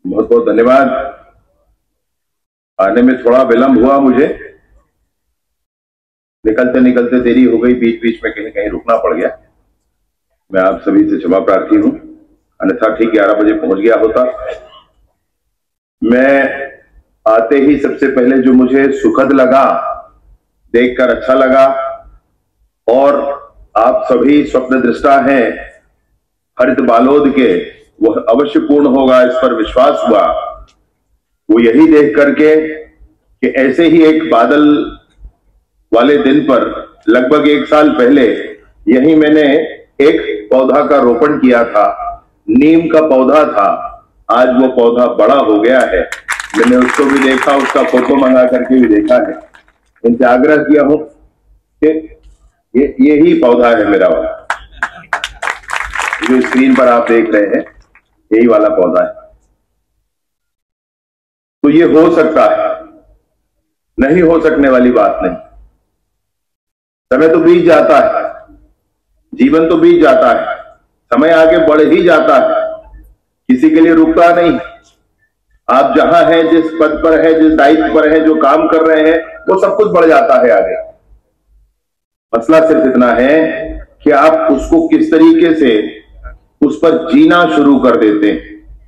बहुत बहुत धन्यवाद। आने में थोड़ा विलंब हुआ, मुझे निकलते निकलते देरी हो गई, बीच बीच में कहीं कहीं रुकना पड़ गया। मैं आप सभी से क्षमा प्रार्थी हूं, अन्यथा ठीक 11 बजे पहुंच गया होता। मैं आते ही सबसे पहले जो मुझे सुखद लगा, देखकर अच्छा लगा, और आप सभी स्वप्न दृष्टा हैं हरित बालोद के, वह अवश्य पूर्ण होगा इस पर विश्वास हुआ। वो यही देख करके कि ऐसे ही एक बादल वाले दिन पर लगभग 1 साल पहले यही मैंने एक पौधा का रोपण किया था, नीम का पौधा था। आज वो पौधा बड़ा हो गया है, मैंने उसको भी देखा, उसका फोटो मंगा करके भी देखा है। इनसे आग्रह किया हूं कि यही पौधा है मेरा वाला, जो स्क्रीन पर आप देख रहे हैं, यही वाला पौधा है। तो ये हो सकता है, नहीं हो सकने वाली बात नहीं। समय तो बीत जाता है, जीवन तो बीत जाता है, समय आगे बढ़ ही जाता है, किसी के लिए रुकता नहीं। आप जहां हैं, जिस पद पर है, जिस दायित्व पर है, जो काम कर रहे हैं, वो सब कुछ बढ़ जाता है आगे। मसला सिर्फ इतना है कि आप उसको किस तरीके से उस पर जीना शुरू कर देते हैं,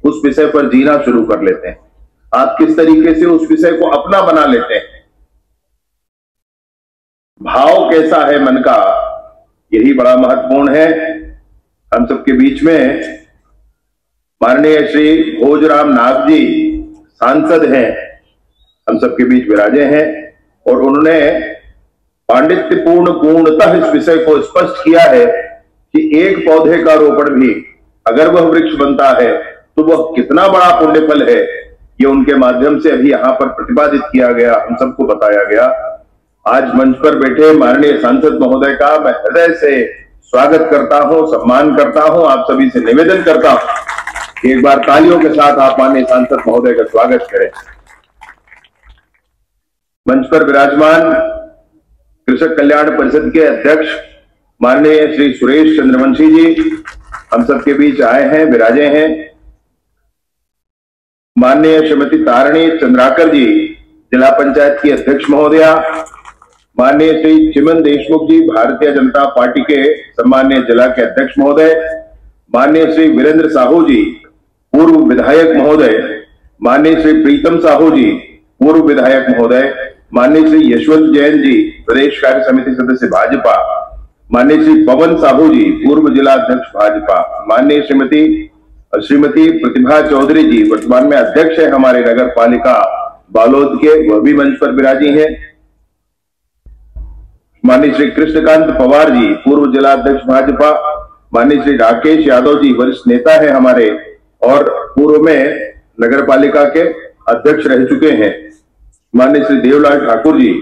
उस विषय पर जीना शुरू कर लेते हैं। आप किस तरीके से उस विषय को अपना बना लेते हैं, भाव कैसा है मन का, यही बड़ा महत्वपूर्ण है। हम सबके बीच में माननीय श्री भोजराम नाथ जी सांसद हैं, हम सबके बीच विराजे हैं, और उन्होंने पांडित्यपूर्ण पूर्णतः इस विषय को स्पष्ट किया है कि एक पौधे का रोपण भी अगर वह वृक्ष बनता है तो वह कितना बड़ा पुण्यफल है, ये उनके माध्यम से अभी यहां पर प्रतिपादित किया गया, हम सबको बताया गया। आज मंच पर बैठे माननीय सांसद महोदय का मैं हृदय से स्वागत करता हूं, सम्मान करता हूं, आप सभी से निवेदन करता हूं, एक बार तालियों के साथ आप माननीय सांसद महोदय का स्वागत करें। मंच पर विराजमान कृषक कल्याण परिषद के अध्यक्ष माननीय श्री सुरेश चंद्रवंशी जी हम सबके बीच आए हैं, विराजे हैं। माननीय श्रीमती तारिणी चंद्राकर जी जिला पंचायत की अध्यक्ष महोदया, माननीय श्री चिमन देशमुख जी भारतीय जनता पार्टी के सम्मान्य जिला के अध्यक्ष महोदय, माननीय श्री वीरेंद्र साहू जी पूर्व विधायक महोदय, माननीय श्री प्रीतम साहू जी पूर्व विधायक महोदय, माननीय श्री यशवंत जैन जी प्रदेश कार्य समिति सदस्य भाजपा, माननीय श्री पवन साहू जी पूर्व जिला अध्यक्ष भाजपा, माननीय श्रीमती प्रतिभा चौधरी जी वर्तमान में अध्यक्ष है हमारे नगर पालिका बालोद के, वह भी मंच पर विराजी हैं। माननीय श्री कृष्णकांत पवार जी पूर्व जिला अध्यक्ष भाजपा, माननीय श्री राकेश यादव जी वरिष्ठ नेता है हमारे और पूर्व में नगर पालिका के अध्यक्ष रह चुके हैं, माननीय श्री देवलाल ठाकुर जी,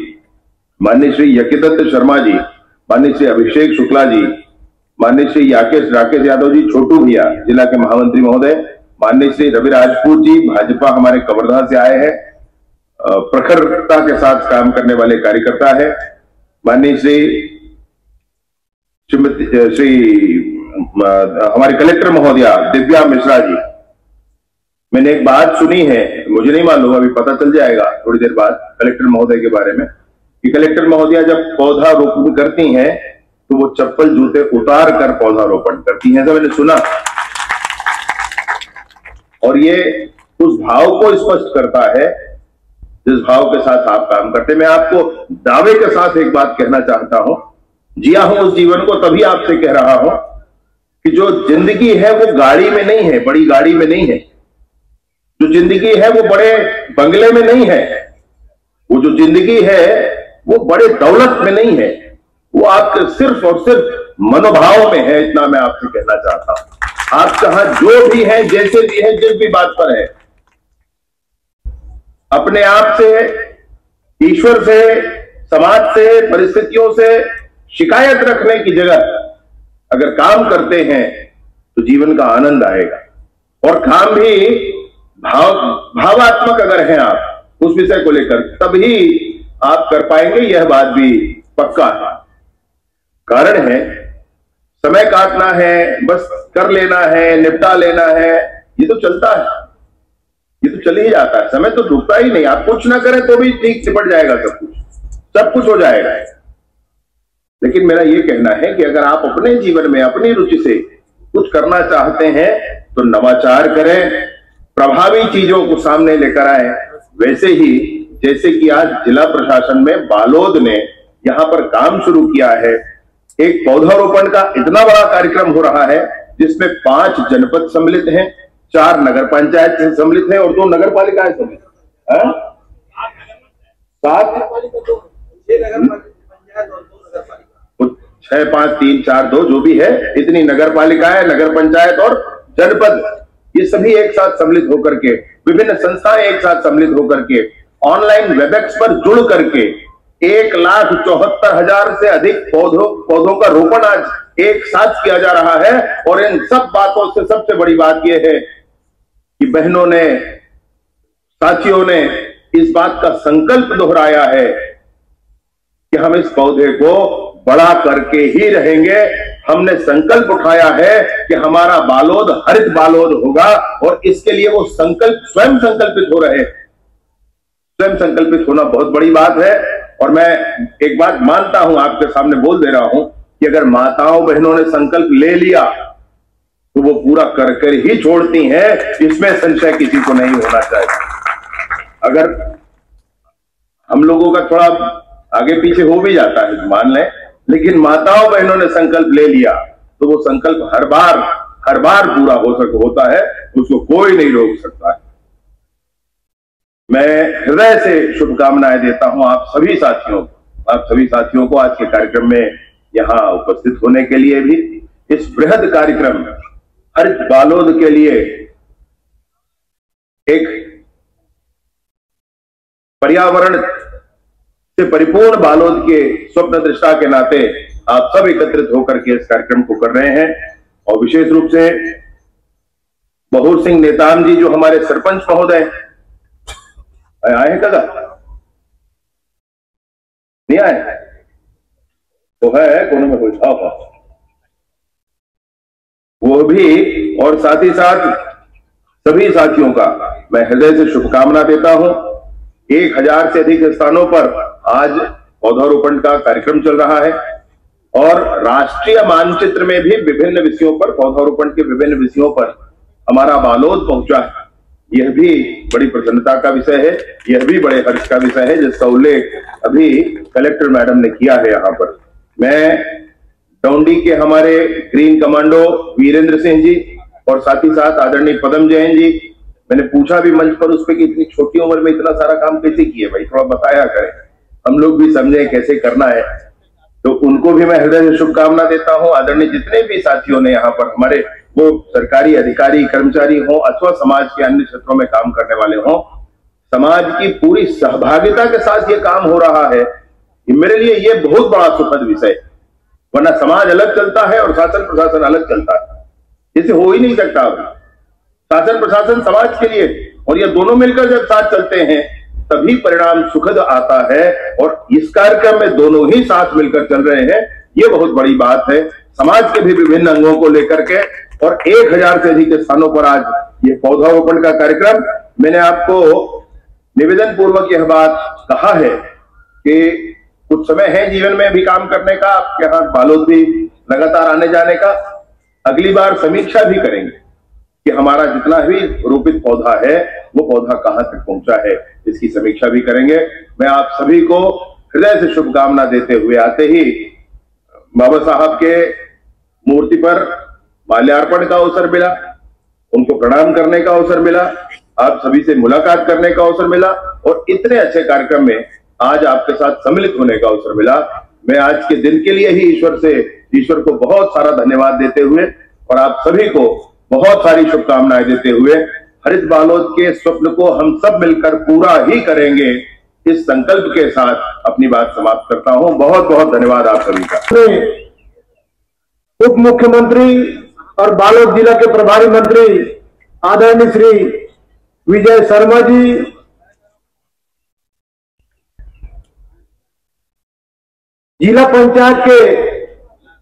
माननीय श्री यज्ञदत्त शर्मा जी, माननीय श्री अभिषेक शुक्ला जी, माननीय श्री राकेश यादव जी छोटू भैया जिला के महामंत्री महोदय, माननीय श्री रवि राजपूत जी भाजपा हमारे कवर्धा से आए हैं, प्रखरता के साथ काम करने वाले कार्यकर्ता है, माननीय श्री हमारे कलेक्टर महोदया दिव्या मिश्रा जी। मैंने एक बात सुनी है, मुझे नहीं मालूम, अभी पता चल जाएगा थोड़ी देर बाद कलेक्टर महोदय के बारे में, कि कलेक्टर महोदया जब पौधा रोपण करती हैं तो वो चप्पल जूते उतार कर पौधा रोपण करती हैं, ऐसा मैंने सुना। और ये उस भाव को स्पष्ट करता है जिस भाव के साथ आप काम करते हैं। मैं आपको दावे के साथ एक बात कहना चाहता हूं, जिया हूं उस जीवन को तभी आपसे कह रहा हूं कि जो जिंदगी है वो गाड़ी में नहीं है, बड़ी गाड़ी में नहीं है, जो जिंदगी है वो बड़े बंगले में नहीं है, वो जो जिंदगी है वो बड़े दौलत में नहीं है, वो आपके सिर्फ और सिर्फ मनोभाव में है। इतना मैं आपसे कहना चाहता हूं। आप चाहे जो भी हैं, जैसे भी हैं, जिस भी बात पर है, अपने आप से, ईश्वर से, समाज से, परिस्थितियों से शिकायत रखने की जगह अगर काम करते हैं तो जीवन का आनंद आएगा। और काम भी भावात्मक अगर हैं आप उस विषय को लेकर, तभी आप कर पाएंगे, यह बात भी पक्का है। कारण है समय काटना है, बस कर लेना है, निपटा लेना है, ये तो चलता है। ये तो चल ही जाता है, समय तो रुकता ही नहीं। आप कुछ ना करें तो भी ठीक निपट जाएगा, सब कुछ हो जाएगा। लेकिन मेरा ये कहना है कि अगर आप अपने जीवन में अपनी रुचि से कुछ करना चाहते हैं तो नवाचार करें, प्रभावी चीजों को सामने लेकर आए। वैसे ही जैसे कि आज जिला प्रशासन में बालोद ने यहां पर काम शुरू किया है, एक पौधारोपण का इतना बड़ा कार्यक्रम हो रहा है जिसमें 5 जनपद सम्मिलित हैं, 4 नगर पंचायत सम्मिलित हैं और 2 नगर पालिकाएं सम्मिलित हैं। 6, 5, 3, 4, 2 जो भी है, इतनी नगर पालिकाएं, नगर पंचायत और जनपद, ये सभी एक साथ सम्मिलित होकर के, विभिन्न संस्थाएं एक साथ सम्मिलित होकर के ऑनलाइन वेबएक्स पर जुड़ करके 1,74,000 से अधिक पौधों का रोपण आज एक साथ किया जा रहा है। और इन सब बातों से सबसे बड़ी बात यह है कि बहनों ने, साथियों ने इस बात का संकल्प दोहराया है कि हम इस पौधे को बड़ा करके ही रहेंगे। हमने संकल्प उठाया है कि हमारा बालोद हरित बालोद होगा और इसके लिए वो स्वयं संकल्पित हो रहे। स्वयं संकल्पित होना बहुत बड़ी बात है। और मैं एक बात मानता हूं, आपके सामने बोल दे रहा हूं कि अगर माताओं बहनों ने संकल्प ले लिया तो वो पूरा कर कर ही छोड़ती हैं, इसमें संशय किसी को नहीं होना चाहिए। अगर हम लोगों का थोड़ा आगे पीछे हो भी जाता है मान लें, लेकिन माताओं बहनों ने संकल्प ले लिया तो वो संकल्प हर बार पूरा होता है, उसको कोई नहीं रोक सकता है। मैं हृदय से शुभकामनाएं देता हूं आप सभी साथियों को आज के कार्यक्रम में यहां उपस्थित होने के लिए भी। इस बृहद कार्यक्रम हरित बालोद के लिए एक पर्यावरण से परिपूर्ण बालोद के स्वप्न दृष्टा के नाते आप सब एकत्रित होकर के इस कार्यक्रम को कर रहे हैं। और विशेष रूप से बहूर सिंह नेताम जी जो हमारे सरपंच महोदय आए हैं, कदा नहीं आए तो है कोने में कोई था वो भी, और साथ ही साथ सभी साथियों का मैं हृदय से शुभकामना देता हूं। 1000 से अधिक स्थानों पर आज पौधारोपण का कार्यक्रम चल रहा है और राष्ट्रीय मानचित्र में भी विभिन्न विषयों पर, पौधारोपण के विभिन्न विषयों पर हमारा बालोद पहुंचा है। यह भी बड़ी प्रसन्नता का विषय है, यह भी बड़े हर्ष का विषय है जिसका उल्लेख अभी कलेक्टर मैडम ने किया है। यहाँ पर मैं डौंडी के हमारे ग्रीन कमांडो वीरेंद्र सिंह जी और साथ ही साथ आदरणीय पदम जैन जी, मैंने पूछा भी मंच पर उस पर कि इतनी छोटी उम्र में इतना सारा काम कैसे किए भाई, थोड़ा बताया करें, हम लोग भी समझे कैसे करना है। तो उनको भी मैं हृदय से शुभकामना देता हूं। आदरणीय जितने भी साथियों ने यहाँ पर, हमारे वो सरकारी अधिकारी कर्मचारी हो अथवा समाज के अन्य क्षेत्रों में काम करने वाले हो, समाज की पूरी सहभागिता के साथ ये काम हो रहा है, मेरे लिए ये बहुत बड़ा सुखद विषय। वरना समाज अलग चलता है और शासन प्रशासन अलग चलता है, इसे हो ही नहीं सकता। शासन प्रशासन समाज के लिए, और ये दोनों मिलकर जब साथ चलते हैं तभी परिणाम सुखद आता है। और इस कार्यक्रम में दोनों ही साथ मिलकर चल रहे हैं, ये बहुत बड़ी बात है। समाज के भी विभिन्न अंगों को लेकर के और 1000 से अधिक स्थानों पर आज ये पौधारोपण का कार्यक्रम, मैंने आपको निवेदन पूर्वक यह बात कहा है कि कुछ समय है जीवन में भी काम करने का, आपके यहाँ बालोद भी लगातार आने जाने का। अगली बार समीक्षा भी करेंगे कि हमारा जितना भी रोपित पौधा है वो पौधा कहां तक पहुंचा है, इसकी समीक्षा भी करेंगे। मैं आप सभी को हृदय से शुभकामना देते हुए, आते ही बाबा साहब के मूर्ति पर माल्यार्पण का अवसर मिला, उनको प्रणाम करने का अवसर मिला, आप सभी से मुलाकात करने का अवसर मिला और इतने अच्छे कार्यक्रम में आज आपके साथ सम्मिलित होने का अवसर मिला। मैं आज के दिन के लिए ही ईश्वर को बहुत सारा धन्यवाद देते हुए और आप सभी को बहुत सारी शुभकामनाएं देते हुए हरित बालोद के स्वप्न को हम सब मिलकर पूरा ही करेंगे, इस संकल्प के साथ अपनी बात समाप्त करता हूं। बहुत बहुत धन्यवाद आप सभी का। उप मुख्यमंत्री और बालोद जिला के प्रभारी मंत्री आदरणीय श्री विजय शर्मा जी, जिला पंचायत के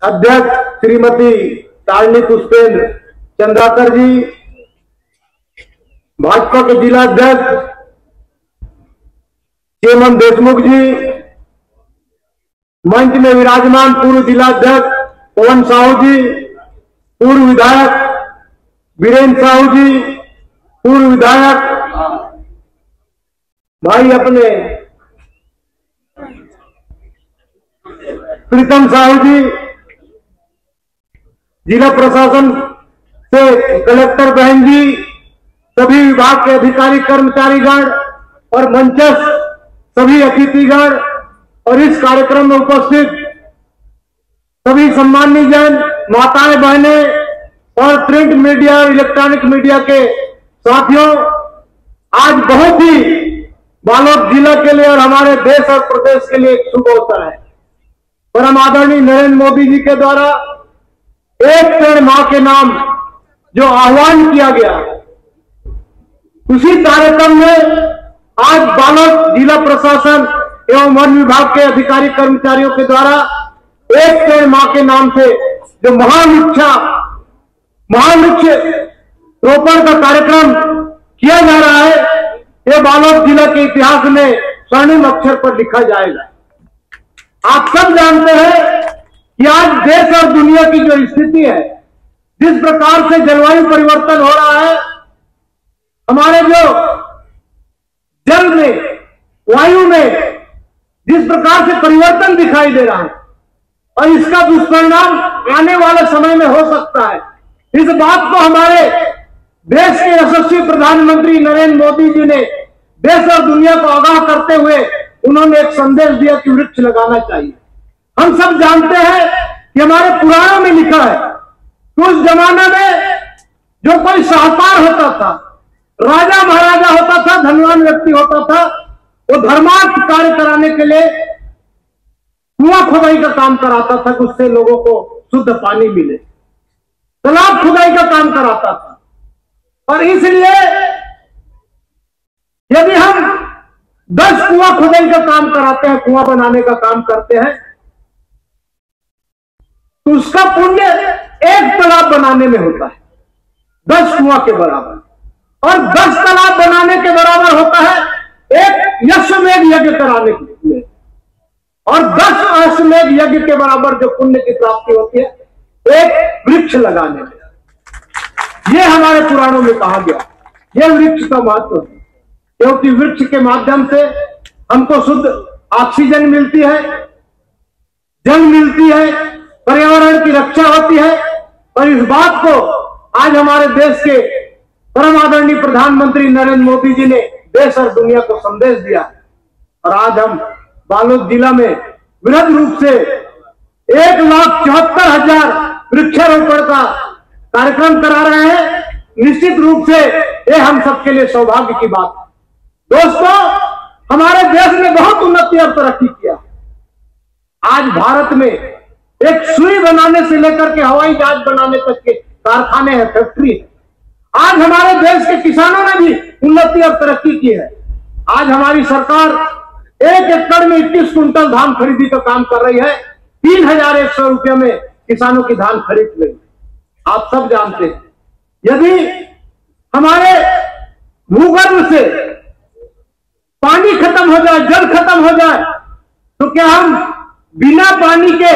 अध्यक्ष श्रीमती तारिणी पुष्पेंद्र चंद्राकर जी, भाजपा के जिला अध्यक्ष चेमन देशमुख जी, मंच में विराजमान पूर्व जिला अध्यक्ष पवन साहू जी, पूर्व विधायक वीरेंद्र साहू जी, पूर्व विधायक भाई अपने प्रीतम साहू जी, जिला प्रशासन से कलेक्टर बहन जी, सभी विभाग के अधिकारी कर्मचारीगण और मंचस्थ सभी अतिथिगण और इस कार्यक्रम में उपस्थित सभी सम्मानीय जन, माताएं, बहनें और प्रिंट मीडिया और इलेक्ट्रॉनिक मीडिया के साथियों, आज बहुत ही बालोद जिला के लिए और हमारे देश और प्रदेश के लिए एक शुभ अवसर है। परम आदरणीय नरेंद्र मोदी जी के द्वारा एक पेड़ मां के नाम जो आह्वान किया गया, उसी कार्यक्रम में आज बालोद जिला प्रशासन एवं वन विभाग के अधिकारी कर्मचारियों के द्वारा एक पेड़ मां के नाम से जो महावृक्ष रोपण का कार्यक्रम किया जा रहा है, ये बालोद जिला के इतिहास में स्वर्णिम अक्षर पर लिखा जाएगा। आप सब जानते हैं कि आज देश और दुनिया की जो स्थिति है, जिस प्रकार से जलवायु परिवर्तन हो रहा है, हमारे जो जल में, वायु में जिस प्रकार से परिवर्तन दिखाई दे रहा है और इसका दुष्परिणाम आने वाले समय में हो सकता है, इस बात को हमारे देश के यशस्वी प्रधानमंत्री नरेंद्र मोदी जी ने देश और दुनिया को आगाह करते हुए उन्होंने एक संदेश दिया कि वृक्ष लगाना चाहिए। हम सब जानते हैं कि हमारे पुराणों में लिखा है कि उस जमाने में जो कोई शाहूकार होता था, राजा महाराजा होता था, धनवान व्यक्ति होता था, वो धर्मार्थ कार्य कराने के लिए कुआं खुदाई का काम कराता था कि उससे लोगों को शुद्ध पानी मिले, तालाब खुदाई का काम कराता था। और इसलिए यदि हम 10 कुआं खुदाई का काम कराते हैं, कुआं बनाने का काम करते हैं, तो उसका पुण्य एक तालाब बनाने में होता है 10 कुआं के बराबर, और 10 तालाब बनाने के बराबर होता है एक अश्वमेध यज्ञ कराने के लिए, और 10 अश्वमेध यज्ञ के बराबर जो पुण्य की प्राप्ति होती है एक वृक्ष लगाने में। ये हमारे पुराणों में कहा गया, ये वृक्ष का महत्व है, क्योंकि वृक्ष के माध्यम से हमको शुद्ध ऑक्सीजन मिलती है, जल मिलती है, पर्यावरण की रक्षा होती है। और इस बात को आज हमारे देश के परम आदरणीय प्रधानमंत्री नरेंद्र मोदी जी ने देश और दुनिया को संदेश दिया है। और आज हम बालोद जिला में वृहद रूप से 1,74,000 वृक्षारोपण का कार्यक्रम करा रहे हैं। निश्चित रूप से ये हम सबके लिए सौभाग्य की बात है। दोस्तों, हमारे देश ने बहुत उन्नति और तरक्की किया। आज भारत में एक सुई बनाने से लेकर के हवाई जहाज बनाने तक के कारखाने हैं, फैक्ट्री है। आज हमारे देश के किसानों ने भी उन्नति और तरक्की की है। आज हमारी सरकार 1 एकड़ में 21 कुंटल धान खरीदी का काम कर रही है। 3,100 रुपये में किसानों की धान खरीद रही है। आप सब जानते हैं, यदि हमारे भूगर्भ से पानी खत्म हो जाए, जल खत्म हो जाए, तो क्या हम बिना पानी के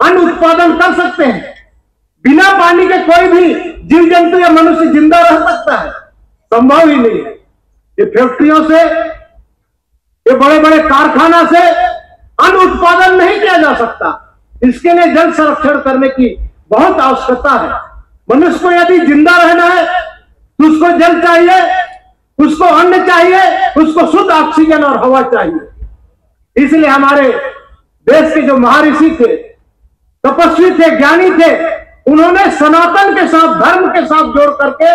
अन्न उत्पादन कर सकते हैं? बिना पानी के कोई भी जीव जंतु या मनुष्य जिंदा रह सकता है? संभव ही नहीं है। ये फैक्ट्रियों से, ये बड़े बड़े कारखाना से अन्न उत्पादन नहीं किया जा सकता। इसके लिए जल संरक्षण करने की बहुत आवश्यकता है। मनुष्य को यदि जिंदा रहना है तो उसको जल चाहिए, उसको अन्न चाहिए, उसको शुद्ध ऑक्सीजन और हवा चाहिए। इसलिए हमारे देश के जो महर्षि थे, तपस्वी थे, ज्ञानी थे, उन्होंने सनातन के साथ, धर्म के साथ जोड़ करके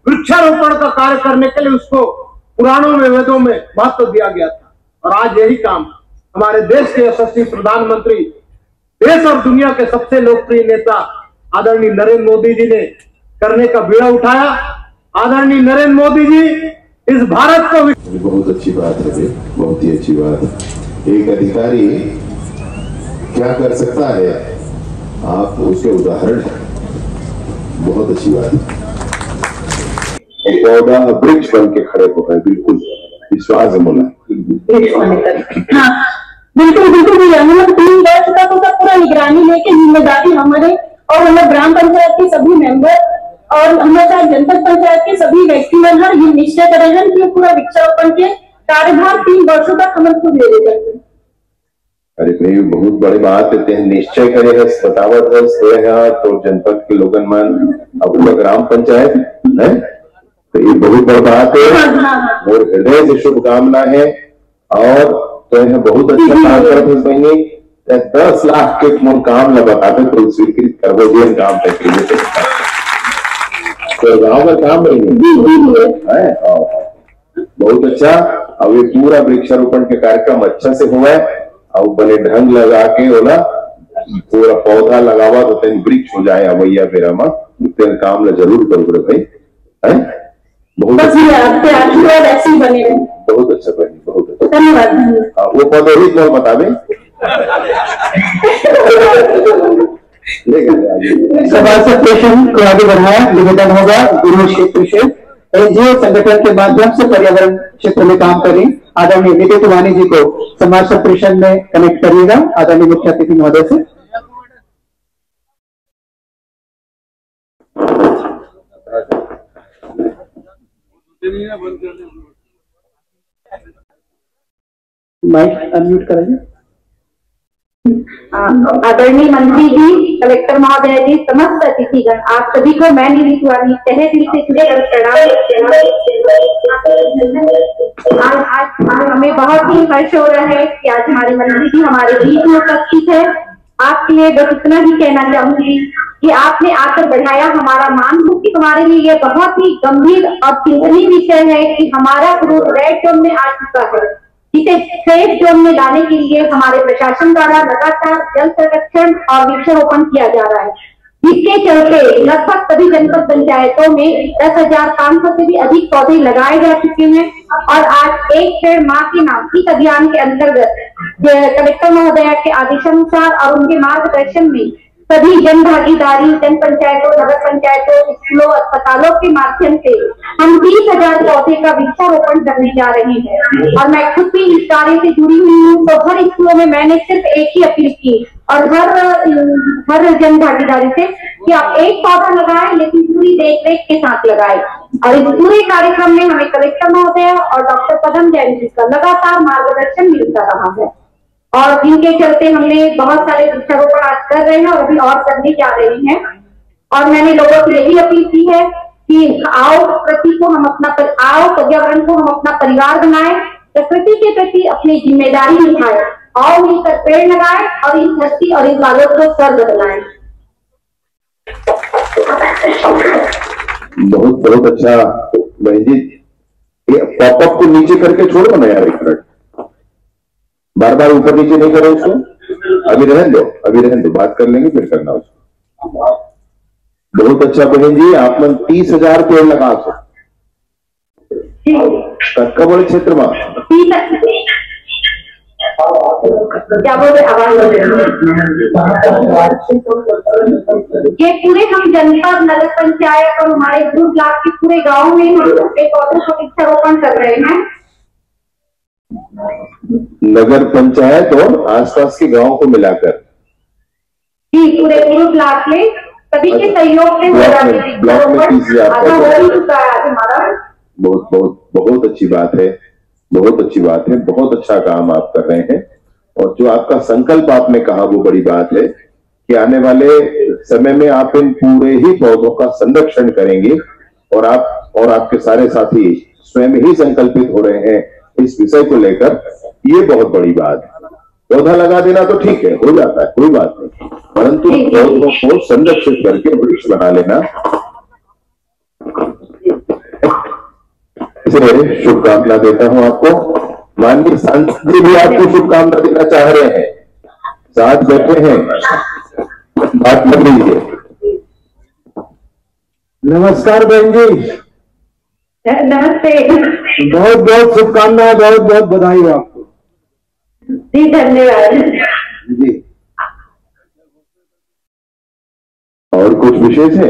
वृक्षारोपण का कार्य करने के लिए उसको पुराणों में, वेदों में महत्व दिया गया था। और आज यही काम हमारे देश के यशस्वी प्रधानमंत्री, देश और दुनिया के सबसे लोकप्रिय नेता आदरणीय नरेंद्र मोदी जी ने करने का बीड़ा उठाया। आदरणीय नरेंद्र मोदी जी इस भारत को, बहुत अच्छी बात है, बहुत ही अच्छी बात है। एक अधिकारी क्या कर सकता है, आप उसके उदाहरण हैं। बहुत अच्छी बात है। पौधा वृक्ष बन के खड़े हो गए, बिल्कुल विश्वास है मोला। हाँ बिल्कुल बिल्कुल भैया, हम लोग 3 वर्ष तक उसका पूरा निगरानी लेके जिम्मेदारी हमारे और हम लोग ग्राम पंचायत के सभी मेंबर और हमारे जनपद पंचायत के सभी व्यक्तिगण हर ये निश्चय करे हैं कि पूरा वृक्षारोपण के कार्यभार 3 वर्षों तक हम लोग खुद ले लेते हैं। अरे भाई बहुत बड़ी बात है, निश्चय करे है, बतावत है तो जनपद के लोगन मन अब ग्राम पंचायत है तो ये बहुत बड़ी बात है और हृदय से शुभकामना है। और तो यह बहुत अच्छा काम करते हैं, 10 लाख के मोर काम ल बताते तो स्वीकृत करबो दिन काम तक तो गाँव का काम है। बहुत अच्छा। अब ये पूरा वृक्षारोपण के कार्यक्रम अच्छा से हुआ है और बने ढंग लगा के ओला पूरा पौधा लगावा तो तेन वृक्ष हो जाए अवैया बेरा में तेन काम ला जरूर करो भाई है। बहुत आशीर्वाद ऐसे ही बने रहे। बहुत अच्छा बनी, बहुत अच्छा, धन्यवाद। वो पौधे ही कौन बतावे सभासद पेशन को आगे बढ़ाया निवेदन होगा गुरु क्षेत्र से एनजीओ संगठन के माध्यम से पर्यावरण क्षेत्र में काम करें आदरणीय नितिन तिवारी जी को समाज सप्रेषण में कनेक्ट करिएगा आदरणीय मुख्य अतिथि महोदय से। माइक अनम्यूट कराइए। आदरणीय मंत्री जी, कलेक्टर महोदय जी, समस्त अतिथिगण, आप सभी को मैं निधि तिवारी तहे दिल से आज हमें बहुत ही हर्ष हो रहा है कि आज हमारे मंत्री जी हमारे बीच में उपस्थित है। आपके लिए बस इतना ही कहना चाहूंगी कि आपने आकर बढ़ाया हमारा मान, क्योंकि हमारे लिए ये बहुत ही गंभीर और चिंतनीय विषय है कि हमारा ग्रुप रेड जोन में आ चुका है, जिसे सेफ जोन में लाने के लिए हमारे प्रशासन द्वारा लगातार जल संरक्षण और वृक्षारोपण किया जा रहा है, जिसके चलते लगभग सभी जनपद पंचायतों में 10,500 से भी अधिक पौधे लगाए जा चुके हैं। और आज एक पेड़ माँ के नाम इस अभियान के अंतर्गत कलेक्टर महोदया के आदेशानुसार और उनके मार्गदर्शन में सभी जन भागीदारी, जन पंचायतों, नगर पंचायतों, स्कूलों, अस्पतालों के माध्यम से हम 30,000 पौधे का वृक्षारोपण करने जा रहे हैं। और मैं खुद भी इस कार्य से जुड़ी हुई हूँ, तो हर स्कूलों में मैंने सिर्फ एक ही अपील की और हर जन भागीदारी से कि आप एक पौधा लगाएं, लेकिन पूरी देखरेख के साथ लगाएं। और इस पूरे कार्यक्रम में हमें कलेक्टर महोदय और डॉक्टर पदम जैन जी का लगातार मार्गदर्शन मिलता रहा है और जिनके चलते हमने बहुत सारे वृक्षारोपण आज कर रहे हैं और अभी और करने जा रहे हैं। और मैंने लोगों से यही अपील की है कि आओ पर्यावरण को हम अपना परिवार बनाएं, प्रकृति के प्रति अपनी जिम्मेदारी निभाएं, आओ मिलकर पेड़ लगाएं और इस धरती और इस बालों को स्वर्ग बनाएं। बहुत बहुत अच्छा बहन जी, पॉपअप को नीचे करके छोड़ो ना यार, एक मिनट बार बार ऊपर नीचे नहीं करो उसको, अभी रहने दो, बात कर लेंगे फिर करना उसको। बहुत अच्छा बहन जी, आप लोग 30,000 पेड़ लगा सो कक्का बड़े क्षेत्र में क्या बोल रहे आवाज ये पूरे हम जनपद, नगर पंचायत और हमारे ग्रुप ब्लॉक के पूरे गांव में पौधों का वृक्षारोपण कर रहे हैं। नगर पंचायत और आसपास के गांव को मिलाकर जी पूरे ग्रुप ब्लॉक में सभी के सहयोग से हो रहा है। ब्लॉक में 30,000 हमारा बहुत बहुत बहुत अच्छी बात है, बहुत अच्छी बात है, बहुत अच्छा काम आप कर रहे हैं। और जो आपका संकल्प आपने कहा वो बड़ी बात है कि आने वाले समय में आप इन पूरे ही पौधों का संरक्षण करेंगे और आप और आपके सारे साथी स्वयं ही संकल्पित हो रहे हैं इस विषय को लेकर। ये बहुत बड़ी बात है। पौधा लगा देना तो ठीक है, हो जाता है, कोई बात नहीं, परंतु पौधों को संरक्षित करके वृक्ष बना लेना, इसलिए शुभकामना देता हूं आपको। माननीय सांसद जी भी आपको शुभकामना देना चाह रहे हैं, साथ बैठे हैं, बात कर लीजिए। नमस्कार बहन जी, नमस्ते, बहुत बहुत शुभकामनाएं, बहुत बहुत बधाई हो आपको। जी धन्यवाद जी। और कुछ विशेष है?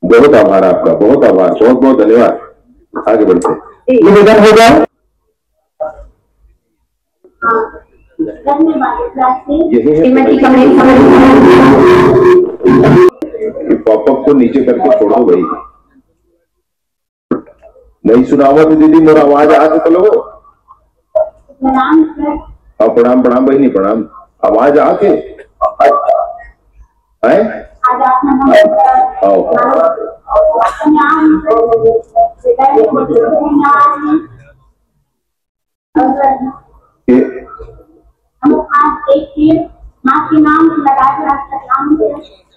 बहुत आभार आपका, बहुत आभार, बहुत बहुत धन्यवाद। आगे बढ़ते हैं। निवेदन होगा यही है, पॉपअप को नीचे करके छोड़ो भाई। नहीं सुना हुआ तो दीदी मेरा आवाज आ तो लोगो। प्रणाम प्रणाम बहनी प्रणाम। आवाज आके है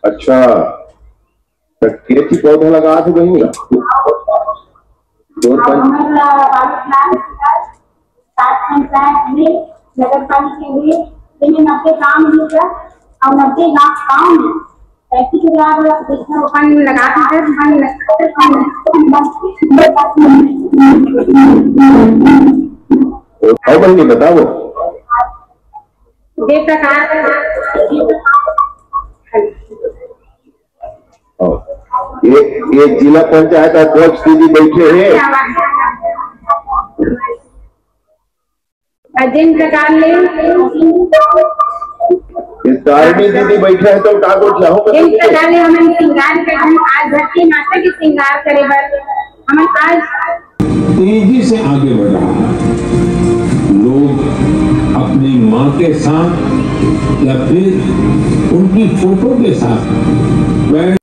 अच्छा, केची पौधा लगा थे बहनी। नगर पालिका के लिए 90 काम मिलेगा और 90 लाख काम है। 35,000 वृक्षारोपण लगाता है। बहनी बताओ ये जिला पंचायत अध्यक्ष दीदी बैठे हैं। तारिणी दीदी बैठे हैं तो कागज चाहो हमें श्रृंगार कर आज धरती माता की श्रृंगार करे हमें आज तेजी से आगे बढ़ रहा है। लोग अपनी माँ के साथ या फिर उनकी फोटो के साथ